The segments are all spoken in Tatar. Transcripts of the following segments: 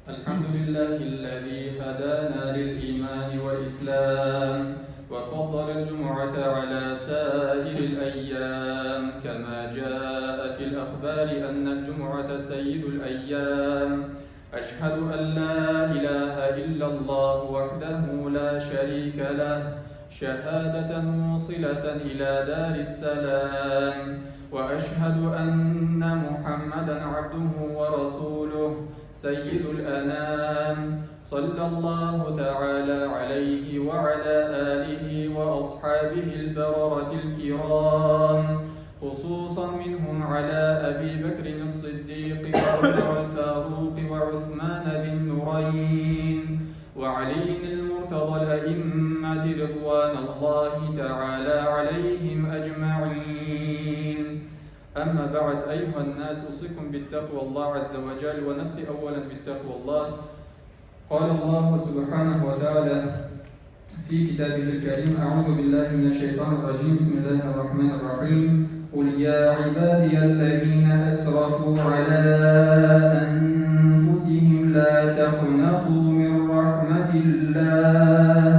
الحمد لله الذي هدانا للإيمان والإسلام وفضل الجمعة على سائر الأيام، كما جاء في الأخبار أن الجمعة سيد الأيام. أشهد أن لا إله إلا الله وحده لا شريك له شهادة موصلة إلى دار السلام، وأشهد أن محمدا عبده ورسوله سيد الأنام، صلى الله تعالى عليه وعلى آله وأصحابه البررة الكرام، خصوصا منهم على أبي بكر الصديق وعمر الفاروق وعثمان ذي النورين وعلي المرتضى الأئمة رضوان الله تعالى عليهم أجمعين. أما بعد، أيها الناس، أوصيكم بالتقوى الله عز وجل ونفسي أولا بالتقوى الله. قال الله سبحانه وتعالى في كتابه الكريم: أعوذ بالله من الشيطان الرجيم، بسم الله الرحمن الرحيم. قل يا عبادي الذين أسرفوا على أنفسهم لا تقنطوا من رحمة الله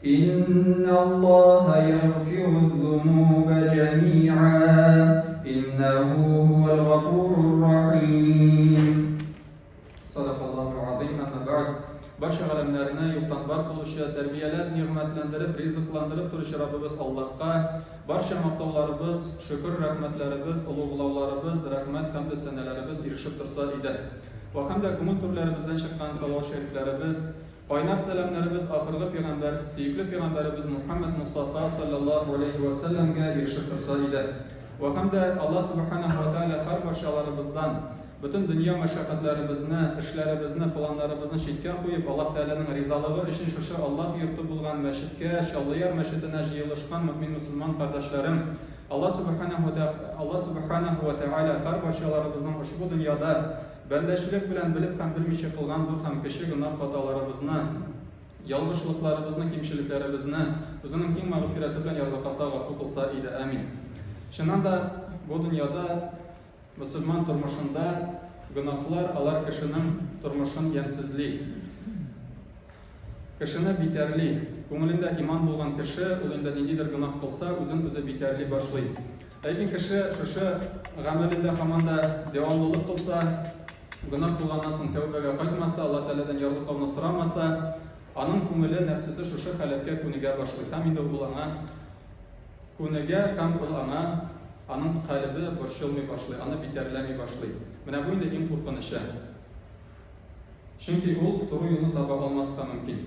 إن الله يغفر الذنوب جميعا إنه هو الغفور الرحيم. صدق الله العظيم. أما بعد، barcha alamlarni yo'qdan bor qilishi, tarbiyalab, ne'matlantirib, rizqlantirib turishi Rabbimiz Allohga barcha maqtovlarimiz, shukr, rahmatlarimiz, ulug'lovlarimiz, rahmat hamda sanalarimiz erishib tursa edi. Va hamda ko'ngil turlarimizdan chiqqan salovat shariflarimiz, qaynar salamlarimiz oxirgi payg'ambar, suyukli payg'ambarimiz Muhammad Mustafa sallallohu alayhi va sallamga erishib tursa edi. Va hamda Alloh subhanahu va taolo har barchalarimizdan butun dunyo mashaqqatlarimizni, ishlarimizni, planlarimizni chetga qo'yib, Alloh taolaning rizoligi uchun shu Alloh yurti bo'lgan masjidga, Sholliyer masjidina yig'ilishgan mu'min musulmon qardoshlarim, Alloh subhanahu va taolo har barchalarimizning ushbu dunyoda bandachilik bilan bilib ham bilmishi qilgan zo'r ham kichik gunoh xatolarimizni, yolg'ishliklarimizni, kamchiliklarimizni o'zining keng mag'firati bilan yarqasa g'afur qilsa edi. Amin. Shuningda bu dunyoda musulmon turmushida gunohlar alar kishining turmushin yamsizlik, kishini bitarli, ko'ngilida iymon bo'lgan kishi o'zida nimadir gunoh qilsa, o'zi bitarli boshlaydi. Lekin kishi shu amalida hamanda davomlilik qilsa, gunoh qilgandan so'ng tavbaga qaytmasa, Alloh taoladan yordam so'ramasa, uning ko'ngli, nafsisi shu holatga ko'niga boshlaydi. Ham endi bo'lana ko'niga ham bo'lana uning qalbi bo'shalmay boshlaydi, uni bitarlamay boshlaydi. Mana bu endi eng qo'rqinishi. Chunki u to'g'ri yo'lni topa olmasligi mumkin.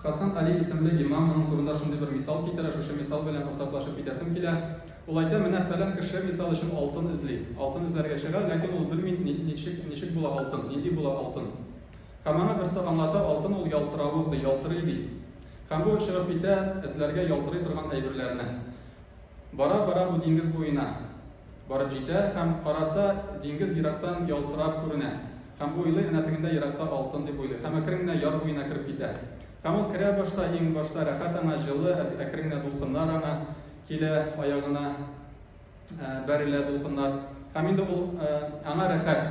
Hasan Ali ismli imom uning turida shunday bir misol keltiradi, shu misol bilan o'rtoqlashib ketasim keladi. U aytadi, mana falan kishi misol uchun oltin izlaydi. Oltin izlarga chiqadi, lekin u bilmaydi nechik bo'la oltin, endi bo'la oltin. Hamma birsa anglata oltin u yaltirovdi, yaltiraydi. Ham bu chiqib ketadi izlarga yaltiray turgan aybirlarni. Bara bu dengiz bo'yina borib yetadi, ham qarasa dengiz yiroqdan yaltirab ko'rinadi. Ham bu o'ylaydi, anatigida yiroqda oltin deb o'ylaydi. Ham akringda yor bo'yina kirib ketadi. Ham u kira boshda eng boshda rahatana jilli, akringda to'lqinlar ana kela oyog'ina barila to'lqinlar. Ham endi u ana rahat.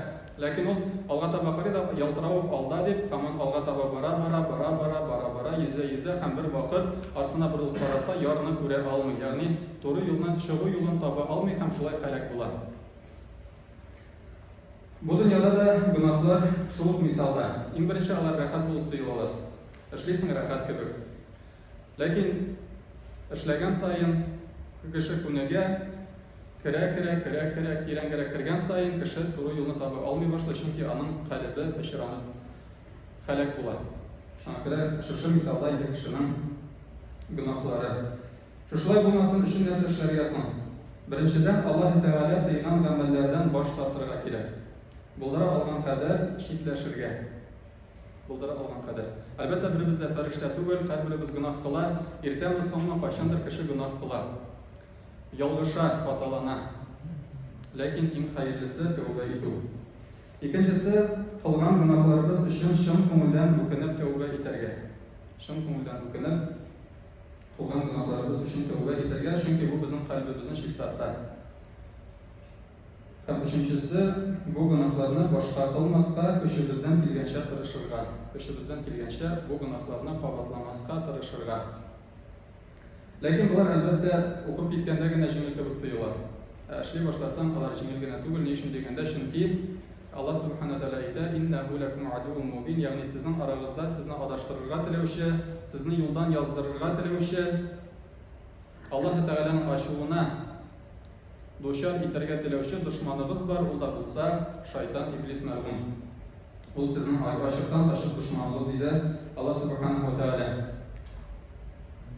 Lekin u olg'a toba qaraydi, yaltirab oldi deb, hamon olg'a toba bara yeza ham bir vaqt ortiga burilib qarasa, yorini ko'ra olmaydi. Ya'ni to'g'ri yo'ldan chiqib, yo'ldan topa olmay ham shulay halak bo'ladi. Bu dunyoda da gunohlar shuq misolda. Eng birinchi ular rahat bo'lib tuyuladi. Ishlaysan rahat kibir. Lekin ishlagan sayin kishi kuniga kerak kirgan sayin kishi to'g'ri yo'lni topa olmay boshlaydi, chunki uning qalbi ishronib halak bo'ladi. Shu misolda endi kishining gunohlari. Shulay bo'lmasin uchun narsa ishlarga son. Birinchidan Alloh taolo degan amallardan bosh tortishga kerak. Buldira olgan qadar chetlashirga. Buldira olgan qadar. Albatta birimizda farishta tugul, har birimiz gunoh qilar, ertami so'ngmi qachondir kishi gunoh qilar. Yolg'isha, xatolana. Lekin eng xayrlisi tavba etu. Ikkinchisi, qilgan gunohlarimiz uchun shim ko'ngildan bo'kinib tavba etarga. Shim ko'ngildan bo'kinib qilgan gunohlarimiz uchun tavba etarga, chunki bu bizning qalbimizni shistlatadi. Һәм өченчесе, бу гөнаһларны башка кылмаска, көчебездән килгәнчә тырышырга. Көчебездән килгәнчә бу гөнаһларны кабатламаска тырышырга. Ләкин булар әлбәттә укып киткәндә генә җиңел кебек тоела. Эшли башласаң, алар җиңел генә түгел. Ни өчен дигәндә, чөнки Аллаһ Субханаһу ва Тааля әйтә: "Иннаху лакум адуввун мубин", ягъни сезнең арагызда сезне адаштырырга теләүче, сезне юлдан яздырырга теләүче, Аллаһ Тааляның ачуына дучар итәргә теләүче дошманыгыз бар, ул да булса шайтан, иблис мәгъмум. Ул сезнең ачыктан ачык дошманыгыз диде Аллаһ Субханаһу ва Тааля.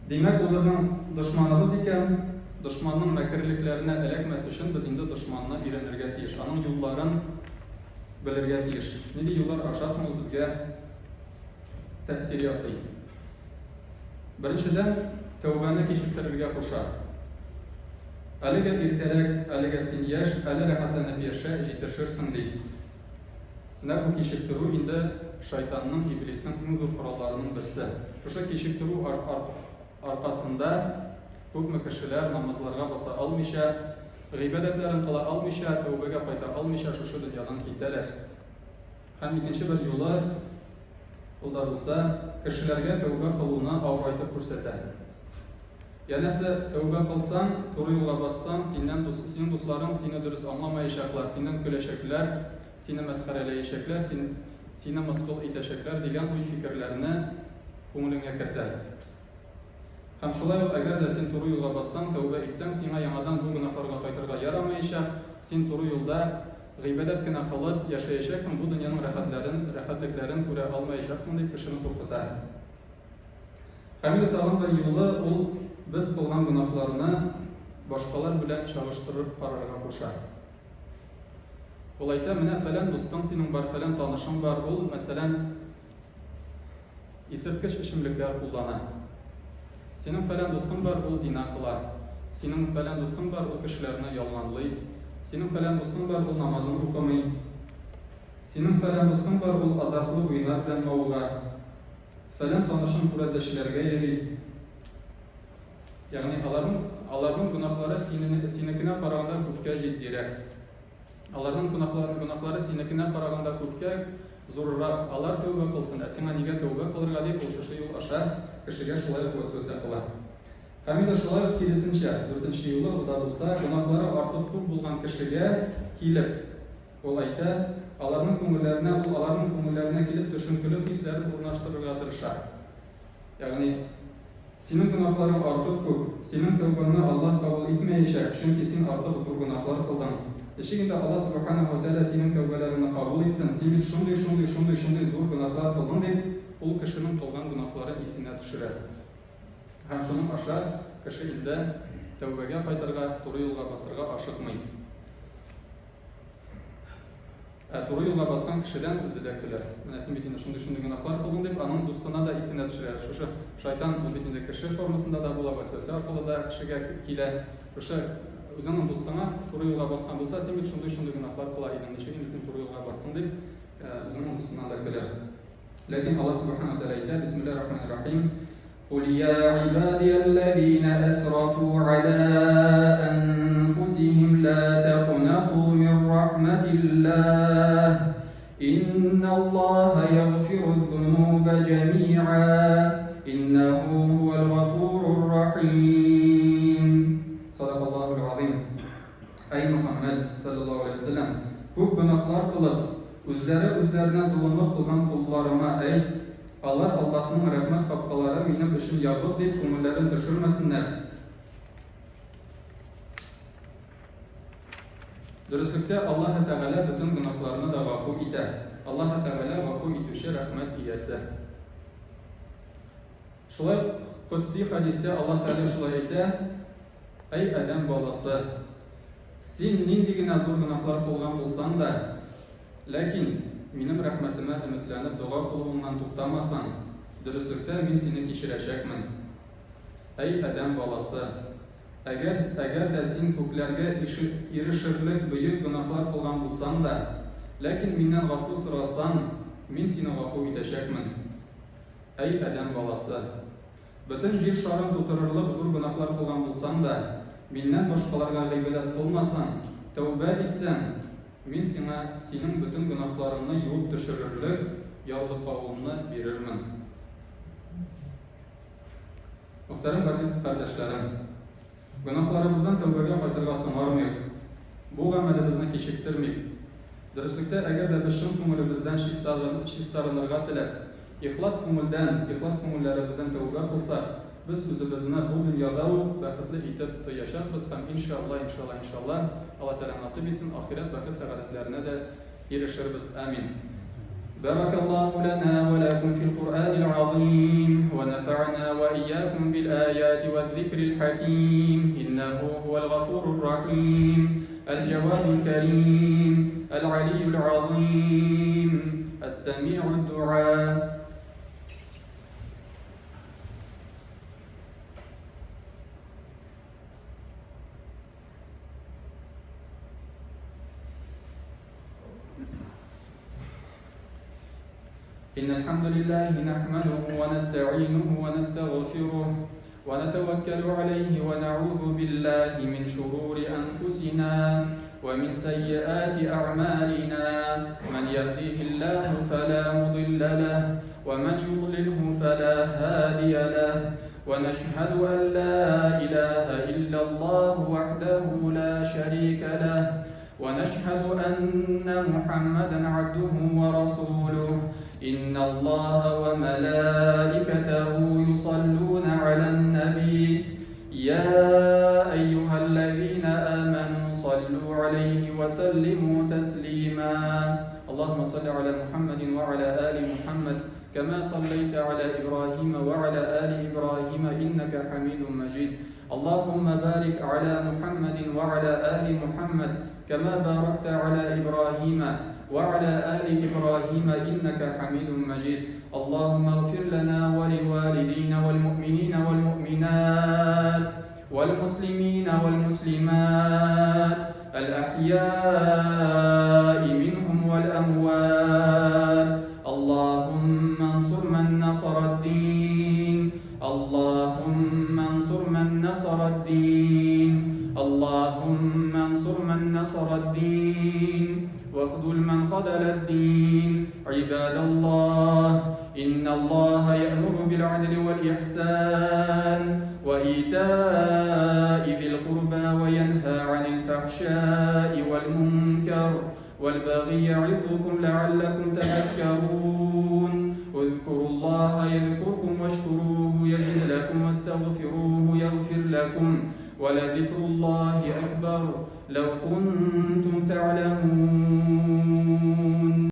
Димәк, ул безнең дошманыбыз икән, дошманның мәкерлекләренә эләкмәс өчен без инде дошманны өйрәнергә тиеш, аның юлларын белергә тиеш. Нинди юллар аша соң ул безгә тәэсир ясый? Беренчедән, тәүбәне кичектерергә куша. Әлегә иртәрәк, әлегә син яшь, әле рәхәтләнеп яшә, җитешерсең ди. Менә бу кичектерү инде шайтанның, иблиснең иң зур коралларының берсе. Шушы кичектерү аркасында күпме кешеләр намазларга баса алмыйча, гыйбадәтләрен кыла алмыйча, тәүбәгә кайта алмыйча шушы дөньядан китәләр. Һәм икенче бер юлы, ул да булса, кешеләргә тәүбә кылуны авырайтып күрсәтә. Янәсе, тәүбә кылсаң, туры юлга бассаң, синең дусларың сине дөрес аңламаячаклар, синең көләчәкләр, сине мәсхәрәләячәкләр, сине мыскыл итәчәкләр дигән уй фикерләрне күңелеңә кертә. Һәм шулай ук, әгәр дә син туры юлга бассаң, тәүбә итсәң, сиңа яңадан бу гөнаһларга кайтырга ярамаячак, син туры юлда гыйбадәт кенә кылып яшәячәксең, бу дөньяның рәхәтлекләрен күрә алмаячаксың дип кешене куркыта. Һәм инде тагын бер юлы, ул без кылган гөнаһларны башкалар белән чагыштырып карарга куша. Ул әйтә: "Менә фәлән дустың синең бар, фәлән танышың бар, ул, мәсәлән, исерткеч эчемлекләр куллана. Синең фәлән дустың бар, ул зина кыла. Синең фәлән дустың бар, ул кешеләрне ялганлый. Синең фәлән дустың бар, ул намазын укымый. Синең фәлән дустың бар, ул азаплы уйнар белән мавыга. Фәлән танышың күрәзәчләргә йөри." Ягъни аларның гөнаһлары синекенә караганда күпкә җитдирәк. Аларның гөнаһлары синекенә караганда күпкә зуррак. Алар тәүбә кылсын, ә сиңа нигә тәүбә кылырга дип ул шушы юл аша кешегә шулай вәсвәсә кыла. Һәм инде шулай ук киресенчә, дүртенче юлы ул да булса, гөнаһлары артык күп булган кешегә килеп, ул әйтә, аларның күңелләренә килеп төшенкеле хисләр урнаштырырга тырыша. Ягъни синең гөнаһларың артык күп, синең тәүбәңне Аллаһ кабул итмәячәк, чөнки син артык зур гөнаһлар кылдың. Ничек инде Аллаһ Субханаһу ва Тааля синең тәүбәләреңне кабул итсен, син бит шундый зур гөнаһлар кылдың дип, ул кешенең кылган гөнаһларын исенә төшерә. Һәм шуның аша кеше инде тәүбәгә кайтырга, туры юлга басырга ашыкмый. Туры юлга баскан кешедән үзе дә көлә. Менә син бит инде шундый гөнаһлар кылдың дип, аның дустына да исенә төшерә. Шушы шайтан ул бит инде кеше формасында да була, вәсвәсә аркылы да кешегә килә. Шушы үзенең дустыңа туры юлга баскан булса, син бит шундый гөнаһлар кыла идең, ничек инде син туры юлга бастың дип, үзенең дустына да көлә. Ләкин Аллаһ Субханаһу ва Тааля әйтә: "Бисмиллаһир-рахманир-рахим. Qul ya ibadiyalladhina asrafu ala anfusihim la taqnatu min rahmatillah. Innallaha yaghfiru dhunuba jami'a. Innahu huwal ghafurur rahim." Sadaqallahul azim. Ey Muhammad sallallahu aleyhi ve sellem, күп гөнаһлар кылып, үзләренә зулымлык кылган кулларыма әйт, алар Аллаһның рәхмәт капкалары минем өчен ябык дип күңелләрен төшермәсеннәр. Дөреслектә, Аллаһ Тәгалә бөтен гөнаһларны да гафу итә. Аллаһ Тәгалә гафу итүче, рәхмәт иясе. Шулай кутси хадистә Аллаһ Тәгалә шулай әйтә: "Эй Адәм баласы, син нинди генә зур гөнаһлар кылган булсаң да, ләкин минем рәхмәтемә өметләнеп дуга кылуыңнан туктамасаң, дөреслектә мин сине кичерәчәкмен. Эй Адәм баласы, әгәр дә син күкләргә ирешерлек бөек гөнаһлар кылган булсаң да, ләкин миннән гафу сорасаң, мин сине гафу итәчәкмен. Эй Адәм баласы, бөтен җир шарын тутырырлык зур гөнаһлар кылган булсаң да, миннән башкаларга гыйбадәт кылмасаң, тәүбә итсәң, Мин сиңа синең бөтен гөнаһларыңны юып төшерерлек яулыклавымны бирермен. Мөхтәрәм газиз кардәшләрем, гөнаһларыбыздан тәүбәгә кайтырга соңармыйк. Бу гамәлебезне кичектермик. Дөреслектә, әгәр дә без чын күңелебездән чистарынырга теләп, ихлас күңелләребездән тәүбә кылсак, без үзебезне бу дөньяда ук бәхетле итеп тоячакбыз һәм иншалла, Алла Тәгалә насыйп итсен, ахират бәхет сәгадәтләренә дә ирешербез. Амин. Баракаллаху лана ва лакум фил Qur'анил азим ва нафa'на ва iyyakum bil ayati waz zikril hakim innahu huwal ghafurur rahim al-jawadul karim al-aliyyul azim as-sami'ud du'a. إن الحمد لله نحمده ونستعينه ونستغفره ونتوكل عليه ونعوذ بالله من شرور أنفسنا ومن سيئات أعمالنا من يهديه الله فلا مضل له ومن يضلله فلا هادي له ونشهد أن لا إله إلا الله وحده لا شريك له ونشهد أن محمدا عبده ورسوله إن الله وملائكته يصلون على النبي يا أيها الذين آمنوا صلوا عليه وسلموا تسليما اللهم صل على محمد وعلى آل محمد كما صليت على إبراهيم وعلى آل إبراهيم إنك حميد مجيد اللهم بارك على محمد وعلى آل محمد كما باركت على إبراهيم وعلى آل إبراهيم إنك حميد مجيد اللهم اغفر لنا ولوالدينا والمؤمنين والمؤمنات والمسلمين والمسلمات الأحياء منهم والأموات اللهم انصر من نصر الدين اللهم انصر من نصر الدين اللهم انصر من نصر الدين واخذل من خذل الدين عباد الله إن الله يأمر بالعدل والإحسان وإيتاء ذي القربى وينهى عن الفحشاء والمنكر والبغي يعظكم لعلكم تذكرون اذكروا الله يذكركم واشكروه يزد لكم واستغفروه يغفر لكم ولذكر الله أكبر لو كنتم تعلمون